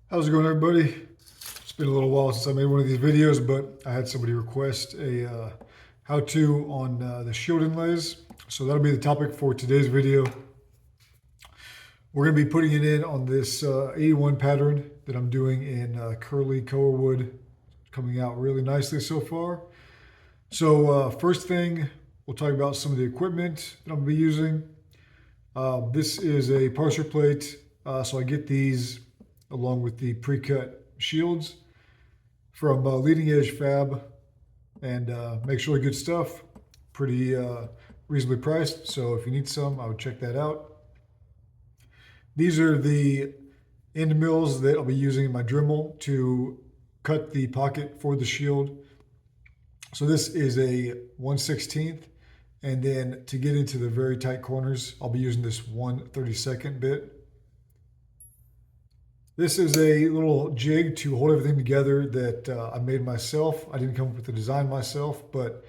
How's it going, everybody? It's been a little while since I made one of these videos, but I had somebody request a how-to on the shield inlays. So that'll be the topic for today's video. We're going to be putting it in on this 81 pattern that I'm doing in curly color wood. Coming out really nicely so far. So first thing, we'll talk about some of the equipment that I'm going to be using. This is a parser plate, so I get these along with the pre-cut shields from Leading Edge Fab, and makes really good stuff, pretty reasonably priced. So if you need some, I would check that out. These are the end mills that I'll be using in my Dremel to cut the pocket for the shield. So this is a 1/16, and then to get into the very tight corners, I'll be using this 1/32 bit. This is a little jig to hold everything together that I made myself. I didn't come up with the design myself, but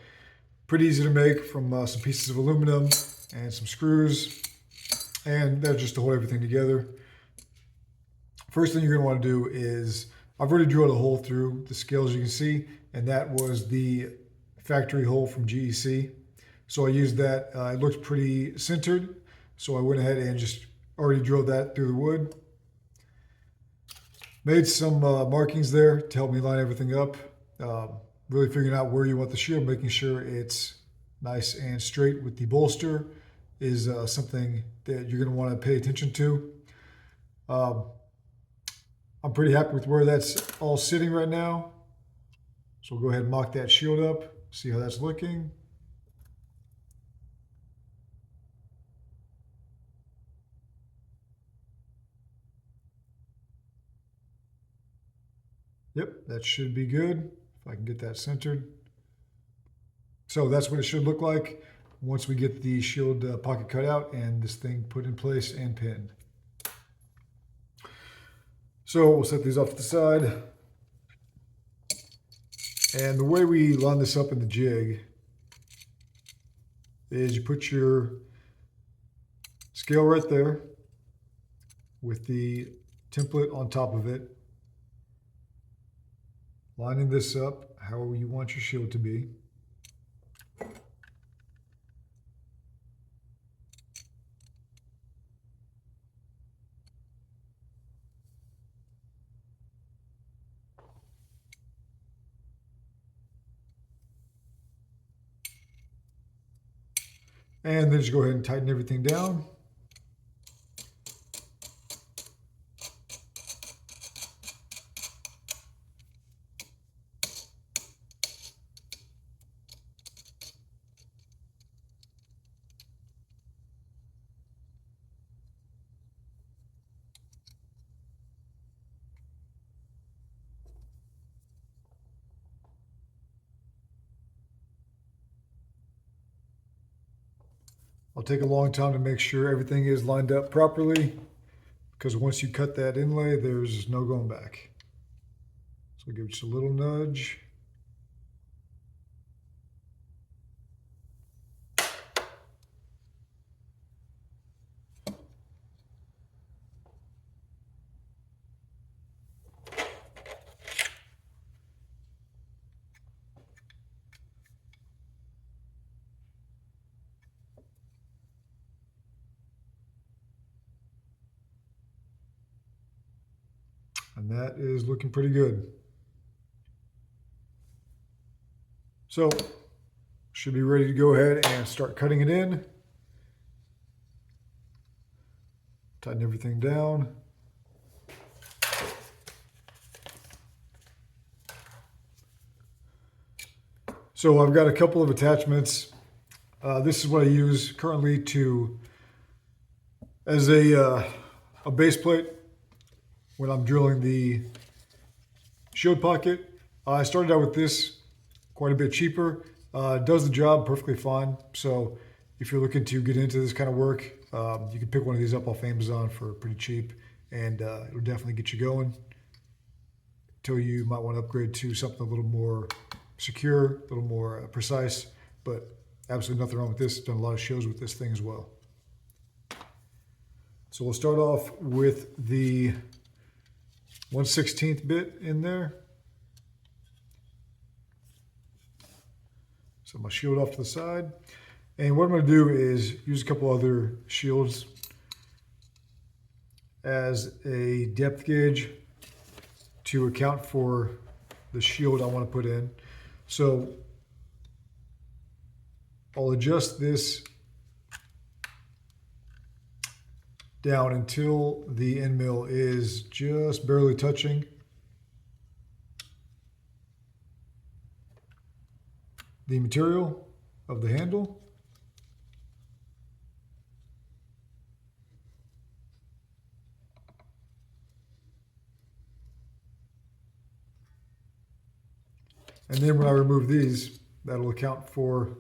pretty easy to make from some pieces of aluminum and some screws, and that's just to hold everything together. First thing you're going to want to do is, I've already drilled a hole through the scales, you can see, and that was the factory hole from GEC. So I used that. It looks pretty centered, so I went ahead and just already drilled that through the wood. Made some markings there to help me line everything up. Really figuring out where you want the shield, making sure it's nice and straight with the bolster is something that you're going to want to pay attention to. I'm pretty happy with where that's all sitting right now. So we'll go ahead and mock that shield up, see how that's looking. Yep, that should be good, if I can get that centered. So that's what it should look like once we get the shield pocket cut out and this thing put in place and pinned. So we'll set these off to the side. And the way we line this up in the jig is you put your scale right there with the template on top of it, lining this up however you want your shield to be. And then just go ahead and tighten everything down. I'll take a long time to make sure everything is lined up properly, because once you cut that inlay, there's no going back. So give it just a little nudge. And that is looking pretty good. So, should be ready to go ahead and start cutting it in. Tighten everything down. So I've got a couple of attachments. This is what I use currently as a base plate when I'm drilling the shield pocket. I started out with this, quite a bit cheaper. Does the job perfectly fine. So if you're looking to get into this kind of work, you can pick one of these up off Amazon for pretty cheap, and it'll definitely get you going. Until you might want to upgrade to something a little more secure, a little more precise, but absolutely nothing wrong with this. Done a lot of shows with this thing as well. So we'll start off with the 1/16 bit in there. So my shield off to the side. And what I'm going to do is use a couple other shields as a depth gauge to account for the shield I want to put in. So I'll adjust this down until the end mill is just barely touching the material of the handle. And then when I remove these, that'll account for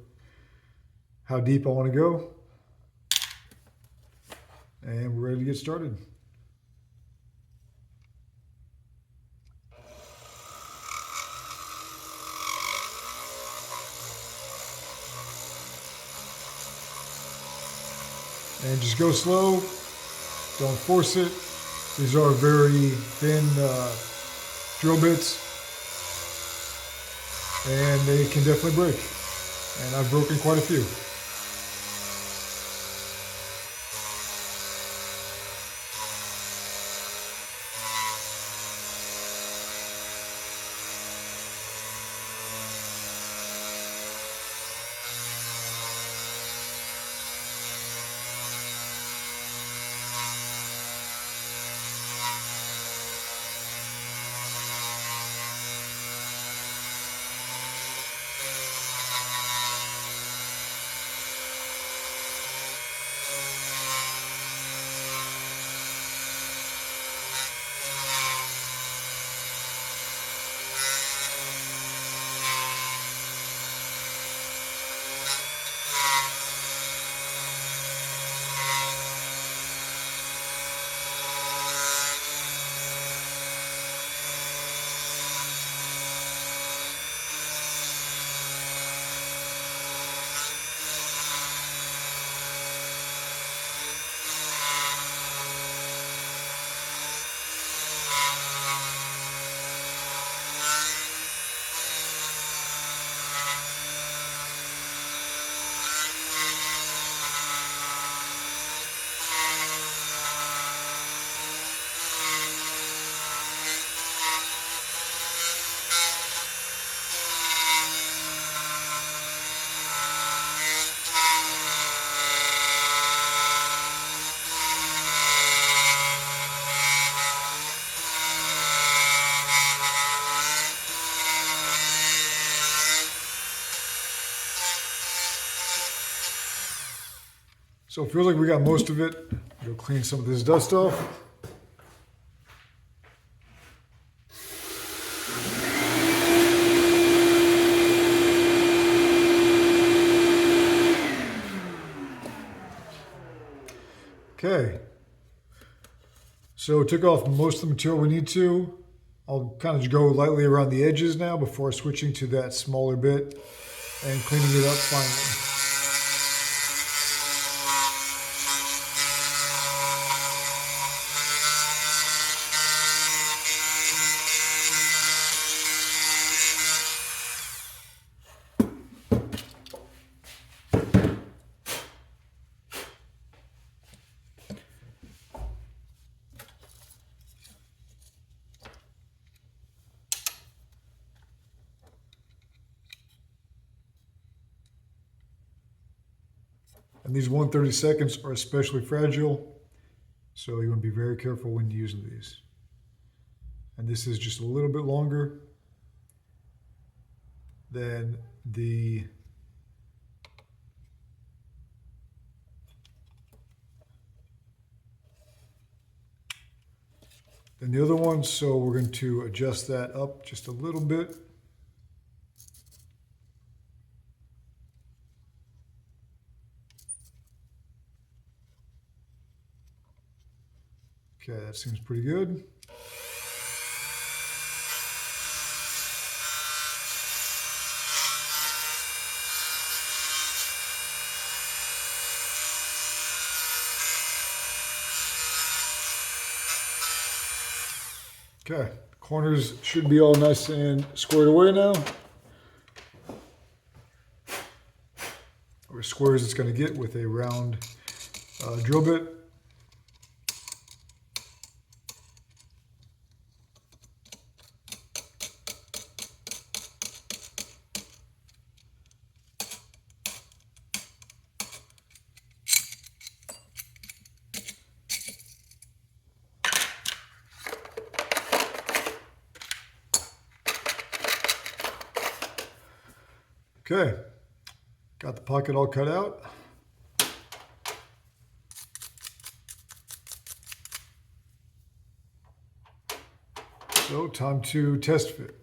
how deep I want to go. And we're ready to get started. And just go slow, don't force it. These are very thin drill bits, and they can definitely break. And I've broken quite a few. So it feels like we got most of it. We'll clean some of this dust off. Okay. So took off most of the material we need to. I'll kind of just go lightly around the edges now before switching to that smaller bit and cleaning it up finally. And these 1/32 are especially fragile, so you want to be very careful when using these. And this is just a little bit longer than the other one, so we're going to adjust that up just a little bit. Okay, that seems pretty good. Okay, corners should be all nice and squared away now. Or as square as it's going to get with a round drill bit. Okay, got the pocket all cut out. So time to test fit.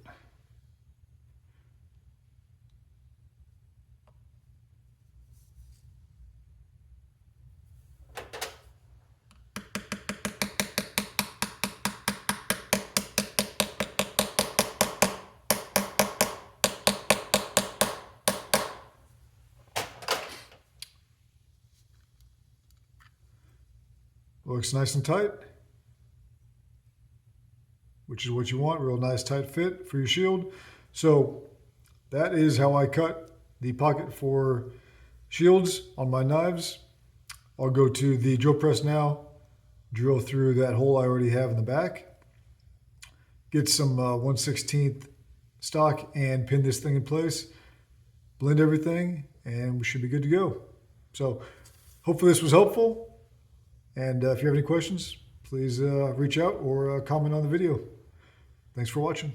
Looks nice and tight, which is what you want, real nice tight fit for your shield. So that is how I cut the pocket for shields on my knives. I'll go to the drill press now, drill through that hole I already have in the back, get some 1/16 stock and pin this thing in place, blend everything, and we should be good to go. So hopefully this was helpful. And if you have any questions, please reach out or comment on the video. Thanks for watching.